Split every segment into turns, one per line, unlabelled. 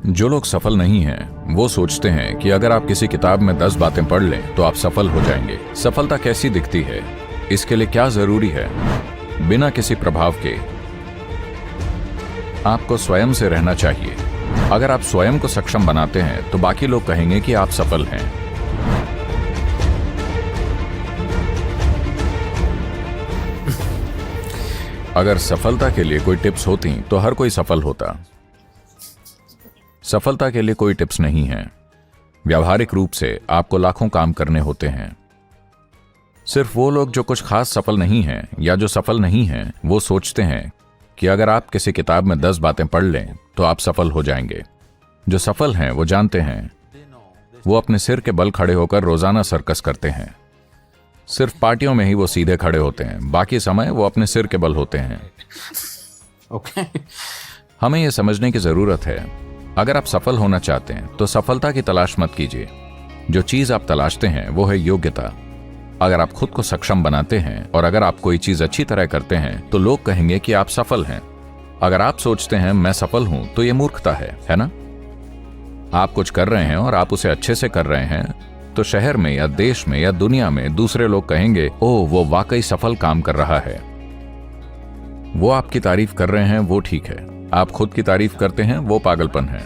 जो लोग सफल नहीं हैं वो सोचते हैं कि अगर आप किसी किताब में 10 बातें पढ़ लें तो आप सफल हो जाएंगे। सफलता कैसी दिखती है, इसके लिए क्या जरूरी है? बिना किसी प्रभाव के आपको स्वयं से रहना चाहिए। अगर आप स्वयं को सक्षम बनाते हैं तो बाकी लोग कहेंगे कि आप सफल हैं। अगर सफलता के लिए कोई टिप्स होती तो हर कोई सफल होता। सफलता के लिए कोई टिप्स नहीं है। व्यावहारिक रूप से आपको लाखों काम करने होते हैं। सिर्फ वो लोग जो कुछ खास सफल नहीं हैं या जो सफल नहीं हैं वो सोचते हैं कि अगर आप किसी किताब में 10 बातें पढ़ लें तो आप सफल हो जाएंगे। जो सफल हैं वो जानते हैं, वो अपने सिर के बल खड़े होकर रोजाना सर्कस करते हैं। सिर्फ पार्टियों में ही वो सीधे खड़े होते हैं, बाकी समय वो अपने सिर के बल होते हैं। हमें यह समझने की जरूरत है, अगर आप सफल होना चाहते हैं तो सफलता की तलाश मत कीजिए। जो चीज आप तलाशते हैं वो है योग्यता। अगर आप खुद को सक्षम बनाते हैं और अगर आप कोई चीज अच्छी तरह करते हैं तो लोग कहेंगे कि आप सफल हैं। अगर आप सोचते हैं मैं सफल हूं तो यह मूर्खता है ना? आप कुछ कर रहे हैं और आप उसे अच्छे से कर रहे हैं तो शहर में या देश में या दुनिया में दूसरे लोग कहेंगे, ओह वो वाकई सफल काम कर रहा है। वो आपकी तारीफ कर रहे हैं वो ठीक है, आप खुद की तारीफ करते हैं वो पागलपन है।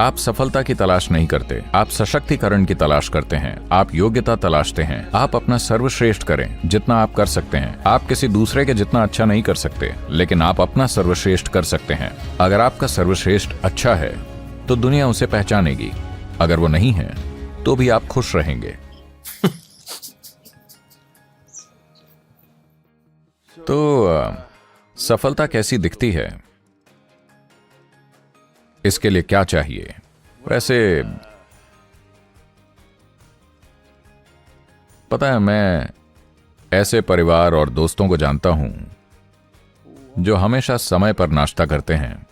आप सफलता की तलाश नहीं करते, आप सशक्तिकरण की तलाश करते हैं। आप योग्यता तलाशते हैं। आप अपना सर्वश्रेष्ठ करें जितना आप कर सकते हैं। आप किसी दूसरे के जितना अच्छा नहीं कर सकते, लेकिन आप अपना सर्वश्रेष्ठ कर सकते हैं। अगर आपका सर्वश्रेष्ठ अच्छा है तो दुनिया उसे पहचानेगी। अगर वो नहीं है तो भी आप खुश रहेंगे। तो सफलता कैसी दिखती है, इसके लिए क्या चाहिए? वैसे पता है, मैं ऐसे परिवार और दोस्तों को जानता हूं जो हमेशा समय पर नाश्ता करते हैं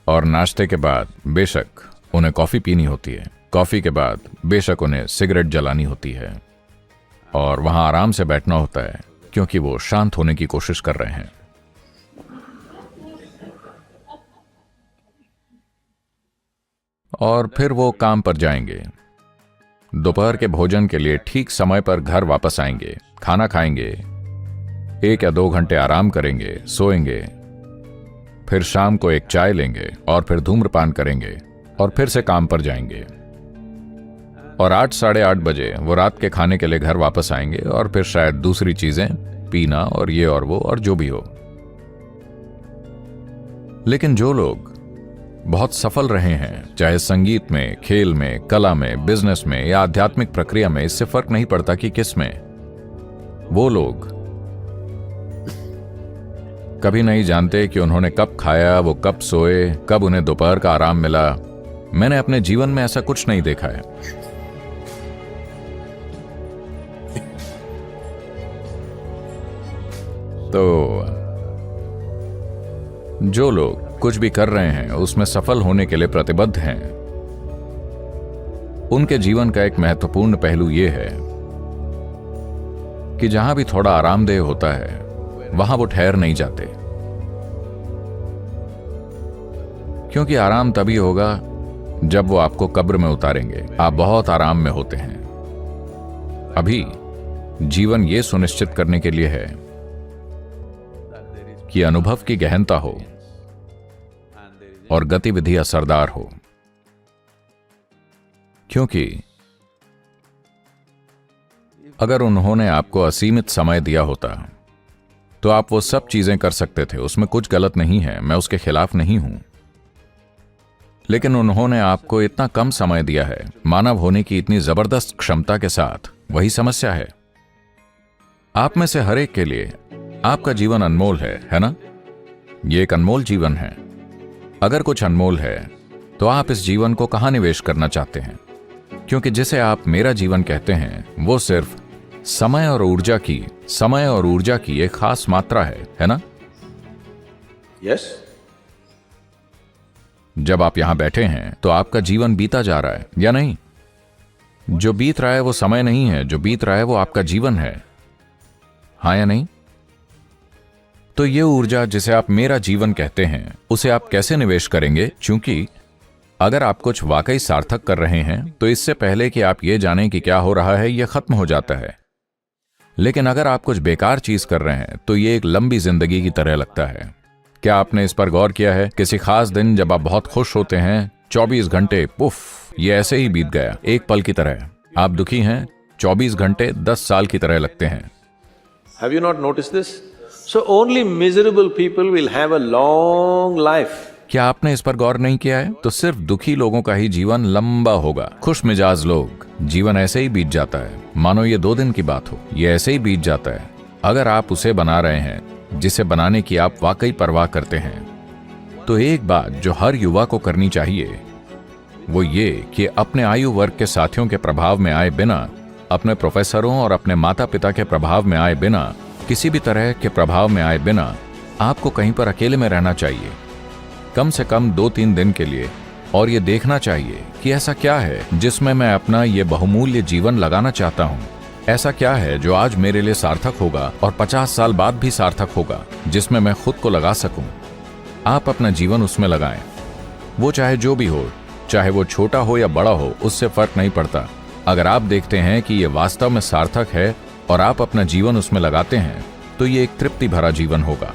और नाश्ते के बाद बेशक उन्हें कॉफी पीनी होती है, कॉफी के बाद बेशक उन्हें सिगरेट जलानी होती है और वहां आराम से बैठना होता है क्योंकि वो शांत होने की कोशिश कर रहे हैं। और फिर वो काम पर जाएंगे। दोपहर के भोजन के लिए ठीक समय पर घर वापस आएंगे, खाना खाएंगे, 1 या 2 घंटे आराम करेंगे, सोएंगे, फिर शाम को एक चाय लेंगे और फिर धूम्रपान करेंगे और फिर से काम पर जाएंगे। और 8 साढ़े 8 बजे वो रात के खाने के लिए घर वापस आएंगे और फिर शायद दूसरी चीजें पीना और ये और वो और जो भी हो। लेकिन जो लोग बहुत सफल रहे हैं, चाहे संगीत में, खेल में, कला में, बिजनेस में या आध्यात्मिक प्रक्रिया में, इससे फर्क नहीं पड़ता कि किस में, वो लोग कभी नहीं जानते कि उन्होंने कब खाया, वो कब सोए, कब उन्हें दोपहर का आराम मिला। मैंने अपने जीवन में ऐसा कुछ नहीं देखा है। तो जो लोग कुछ भी कर रहे हैं उसमें सफल होने के लिए प्रतिबद्ध हैं, उनके जीवन का एक महत्वपूर्ण पहलू यह है कि जहां भी थोड़ा आरामदेह होता है वहां वो ठहर नहीं जाते, क्योंकि आराम तभी होगा जब वो आपको कब्र में उतारेंगे। आप बहुत आराम में होते हैं। अभी जीवन ये सुनिश्चित करने के लिए है कि अनुभव की गहनता हो और गतिविधि असरदार हो, क्योंकि अगर उन्होंने आपको असीमित समय दिया होता तो आप वो सब चीजें कर सकते थे। उसमें कुछ गलत नहीं है, मैं उसके खिलाफ नहीं हूं। लेकिन उन्होंने आपको इतना कम समय दिया है, मानव होने की इतनी जबरदस्त क्षमता के साथ। वही समस्या है। आप में से हर एक के लिए आपका जीवन अनमोल है ना? ये एक अनमोल जीवन है। अगर कुछ अनमोल है तो आप इस जीवन को कहां निवेश करना चाहते हैं? क्योंकि जिसे आप मेरा जीवन कहते हैं वो सिर्फ समय और ऊर्जा की एक खास मात्रा है ना?
यस।
जब आप यहां बैठे हैं तो आपका जीवन बीता जा रहा है या नहीं? जो बीत रहा है वो समय नहीं है, जो बीत रहा है वो आपका जीवन है। हाँ या नहीं? तो ये ऊर्जा जिसे आप मेरा जीवन कहते हैं उसे आप कैसे निवेश करेंगे? क्योंकि अगर आप कुछ वाकई सार्थक कर रहे हैं तो इससे पहले कि आप ये जानें कि क्या हो रहा है ये खत्म हो जाता है। लेकिन अगर आप कुछ बेकार चीज कर रहे हैं तो ये एक लंबी जिंदगी की तरह लगता है। क्या आपने इस पर गौर किया है? किसी खास दिन जब आप बहुत खुश होते हैं, 24 घंटे पुफ, ये ऐसे ही बीत गया, एक पल की तरह। आप दुखी हैं, 24 घंटे 10 साल की तरह लगते हैं।
Have you not noticed this? So only miserable people will have a long life.
क्या आपने इस पर गौर नहीं किया है? तो सिर्फ दुखी लोगों का ही जीवन लंबा होगा। खुश मिजाज लोग, जीवन ऐसे ही बीत जाता है, मानो ये 2 दिन की बात हो। ये ऐसे ही बीत जाता है। अगर आप उसे बना रहे हैं जिसे बनाने की आप वाकई परवाह करते हैं, तो एक बात जो हर युवा को करनी चाहिए वो ये कि अपने आयु वर्ग के साथियों के प्रभाव में आए बिना, अपने प्रोफेसरों और अपने माता पिता के प्रभाव में आए बिना, किसी भी तरह के प्रभाव में आए बिना आपको कहीं पर अकेले में रहना चाहिए, कम से कम 2-3 दिन के लिए, और ये देखना चाहिए कि ऐसा क्या है जिसमें मैं अपना ये बहुमूल्य जीवन लगाना चाहता हूँ। ऐसा क्या है जो आज मेरे लिए सार्थक होगा और 50 साल बाद भी सार्थक होगा, जिसमें मैं खुद को लगा सकूं। आप अपना जीवन उसमें लगाएं। वो चाहे जो भी हो, चाहे वो छोटा हो या बड़ा हो, उससे फर्क नहीं पड़ता। अगर आप देखते हैं कि ये वास्तव में सार्थक है और आप अपना जीवन उसमें लगाते हैं, तो ये एक तृप्ति भरा जीवन होगा।